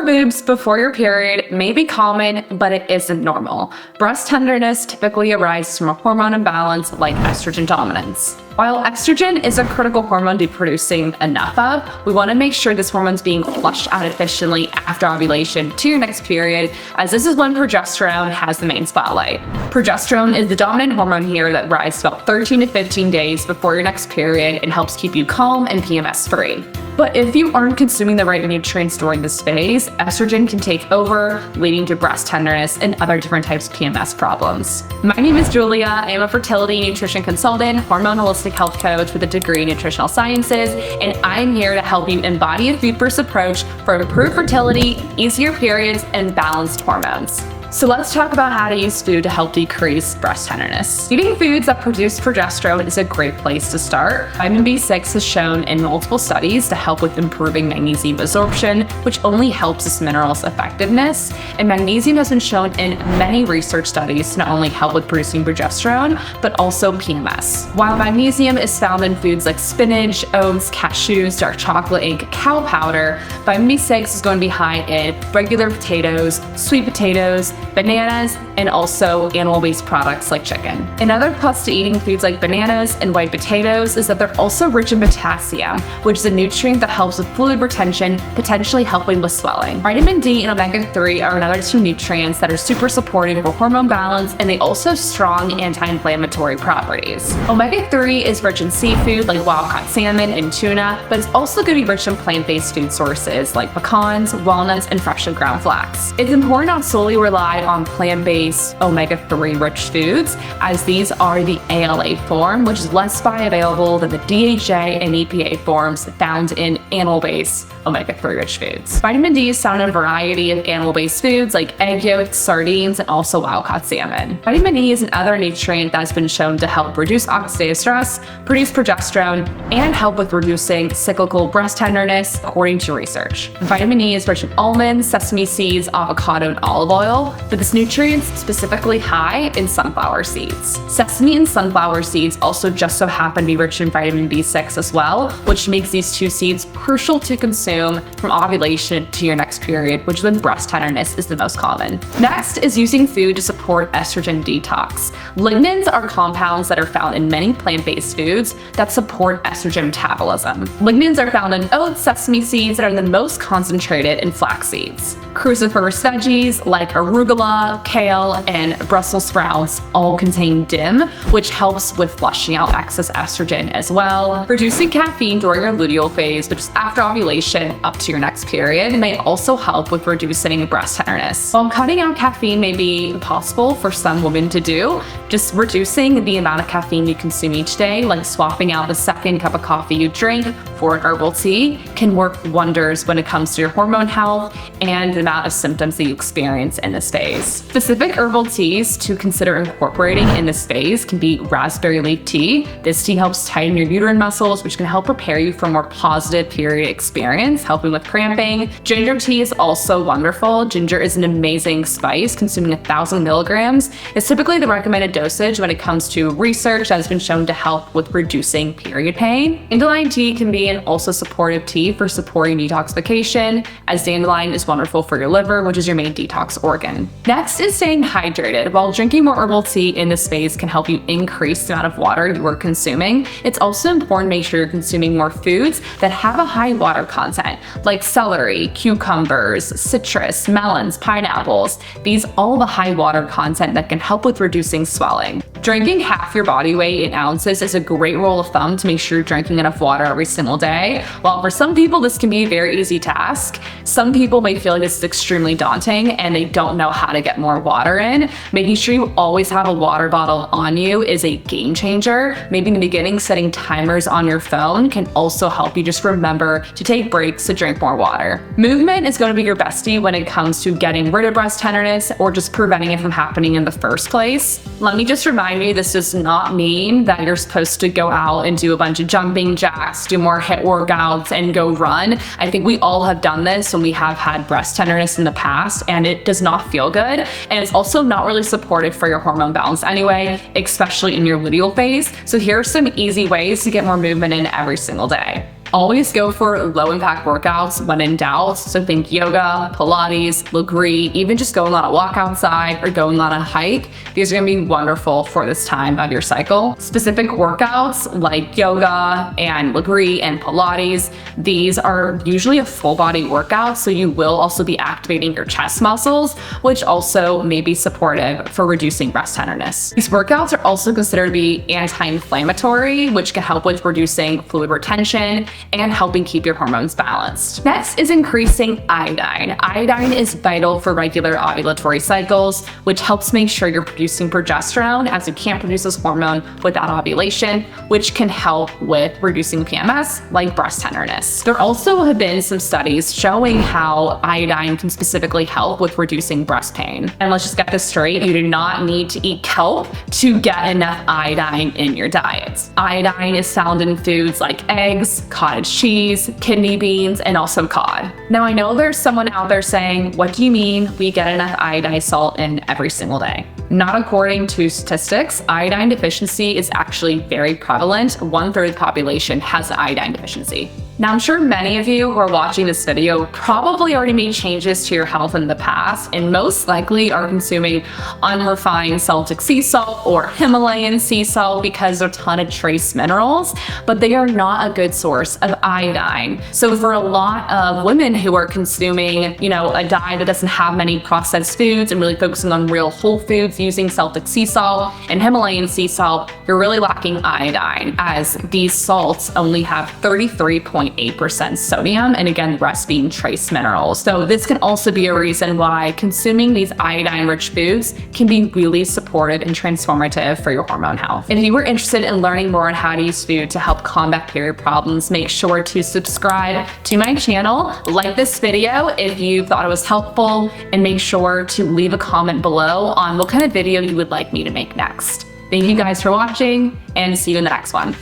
Boobs before your period may be common, but it isn't normal. Breast tenderness typically arises from a hormone imbalance like estrogen dominance. While estrogen is a critical hormone to be producing enough of, we want to make sure this hormone is being flushed out efficiently after ovulation to your next period, as this is when progesterone has the main spotlight. Progesterone is the dominant hormone here that rises about 13 to 15 days before your next period and helps keep you calm and PMS free. But if you aren't consuming the right nutrients during this phase, estrogen can take over, leading to breast tenderness and other different types of PMS problems. My name is Julia. I am a fertility nutrition consultant, hormone holistic health coach with a degree in nutritional sciences, and I'm here to help you embody a food-first approach for improved fertility, easier periods, and balanced hormones. So let's talk about how to use food to help decrease breast tenderness. Eating foods that produce progesterone is a great place to start. Vitamin B6 is shown in multiple studies to help with improving magnesium absorption, which only helps this mineral's effectiveness. And magnesium has been shown in many research studies to not only help with producing progesterone, but also PMS. While magnesium is found in foods like spinach, oats, cashews, dark chocolate, and cacao powder, vitamin B6 is going to be high in regular potatoes, sweet potatoes, bananas, and also animal-based products like chicken. Another plus to eating foods like bananas and white potatoes is that they're also rich in potassium, which is a nutrient that helps with fluid retention, potentially helping with swelling. Vitamin D and omega-3 are another two nutrients that are super supportive for hormone balance, and they also have strong anti-inflammatory properties. Omega-3 is rich in seafood like wild-caught salmon and tuna, but it's also going to be rich in plant-based food sources like pecans, walnuts, and freshly ground flax. It's important not solely rely on plant-based omega-3 rich foods, as these are the ALA form, which is less bioavailable than the DHA and EPA forms found in animal-based omega-3 rich foods. Vitamin D is found in a variety of animal-based foods like egg yolks, sardines, and also wild-caught salmon. Vitamin E is another nutrient that has been shown to help reduce oxidative stress, produce progesterone, and help with reducing cyclical breast tenderness, according to research. Vitamin E is rich in almonds, sesame seeds, avocado, and olive oil, but this nutrient's specifically high in sunflower seeds. Sesame and sunflower seeds also just so happen to be rich in vitamin B6 as well, which makes these two seeds crucial to consume from ovulation to your next period, which is when breast tenderness is the most common. Next is using food to support estrogen detox. Lignans are compounds that are found in many plant-based foods that support estrogen metabolism. Lignans are found in oats, sesame seeds, and are the most concentrated in flax seeds. Cruciferous veggies like arugula, kale, and Brussels sprouts all contain DIM, which helps with flushing out excess estrogen as well. Reducing caffeine during your luteal phase, which is after ovulation up to your next period, may also help with reducing breast tenderness. While cutting out caffeine may be impossible for some women to do, just reducing the amount of caffeine you consume each day, like swapping out the second cup of coffee you drink for an herbal tea, can work wonders when it comes to your hormone health and the amount of symptoms that you experience in this phase. Specific herbal teas to consider incorporating in this phase can be raspberry leaf tea. This tea helps tighten your uterine muscles, which can help prepare you for a more positive period experience, helping with cramping. Ginger tea is also wonderful. Ginger is an amazing spice. Consuming 1,000 milligrams is typically the recommended dosage when it comes to research that has been shown to help with reducing period pain. Dandelion tea can be an also supportive tea for supporting detoxification, as dandelion is wonderful for your liver, which is your main detox organ. Next is staying hydrated. While drinking more herbal tea in this phase can help you increase the amount of water you are consuming, it's also important to make sure you're consuming more foods that have a high water content, like celery, cucumbers, citrus, melons, pineapples. These all have a high water content that can help with reducing swelling. Drinking half your body weight in ounces is a great rule of thumb to make sure you're drinking enough water every single day. While for some people this can be a very easy task, some people may feel like this is extremely daunting and they don't know how to get more water in. Making sure you always have a water bottle on you is a game changer. Maybe in the beginning, setting timers on your phone can also help you just remember to take breaks to drink more water. Movement is going to be your bestie when it comes to getting rid of breast tenderness or just preventing it from happening in the first place. Let me just remind you, this does not mean that you're supposed to go out and do a bunch of jumping jacks, do more HIIT workouts, and go run. I think we all have done this when we have had breast tenderness in the past, and it does not feel good. And it's also not really supportive for your hormone balance anyway, especially in your luteal phase. So here are some easy ways to get more movement in every single day. Always go for low-impact workouts when in doubt. So think yoga, Pilates, Legree, even just going on a walk outside or going on a hike. These are gonna be wonderful for this time of your cycle. Specific workouts like yoga and Legree and Pilates, these are usually a full body workout, so you will also be activating your chest muscles, which also may be supportive for reducing breast tenderness. These workouts are also considered to be anti-inflammatory, which can help with reducing fluid retention and helping keep your hormones balanced. Next is increasing iodine. Iodine is vital for regular ovulatory cycles, which helps make sure you're producing progesterone, as you can't produce this hormone without ovulation, which can help with reducing PMS, like breast tenderness. There also have been some studies showing how iodine can specifically help with reducing breast pain. And let's just get this straight, you do not need to eat kelp to get enough iodine in your diet. Iodine is found in foods like eggs, cottage cheese, kidney beans, and also cod. Now I know there's someone out there saying, what do you mean we get enough iodized salt in every single day? Not according to statistics. Iodine deficiency is actually very prevalent. 1/3 of the population has iodine deficiency. Now, I'm sure many of you who are watching this video probably already made changes to your health in the past and most likely are consuming unrefined Celtic sea salt or Himalayan sea salt because they're a ton of trace minerals, but they are not a good source of iodine. So for a lot of women who are consuming, a diet that doesn't have many processed foods and really focusing on real whole foods using Celtic sea salt and Himalayan sea salt, you're really lacking iodine, as these salts only have 33.8% sodium, and again, the rest being trace minerals. So this can also be a reason why consuming these iodine-rich foods can be really supportive and transformative for your hormone health. If you were interested in learning more on how to use food to help combat period problems, make sure to subscribe to my channel, like this video if you thought it was helpful, and make sure to leave a comment below on what kind of video you would like me to make next. Thank you guys for watching, and see you in the next one.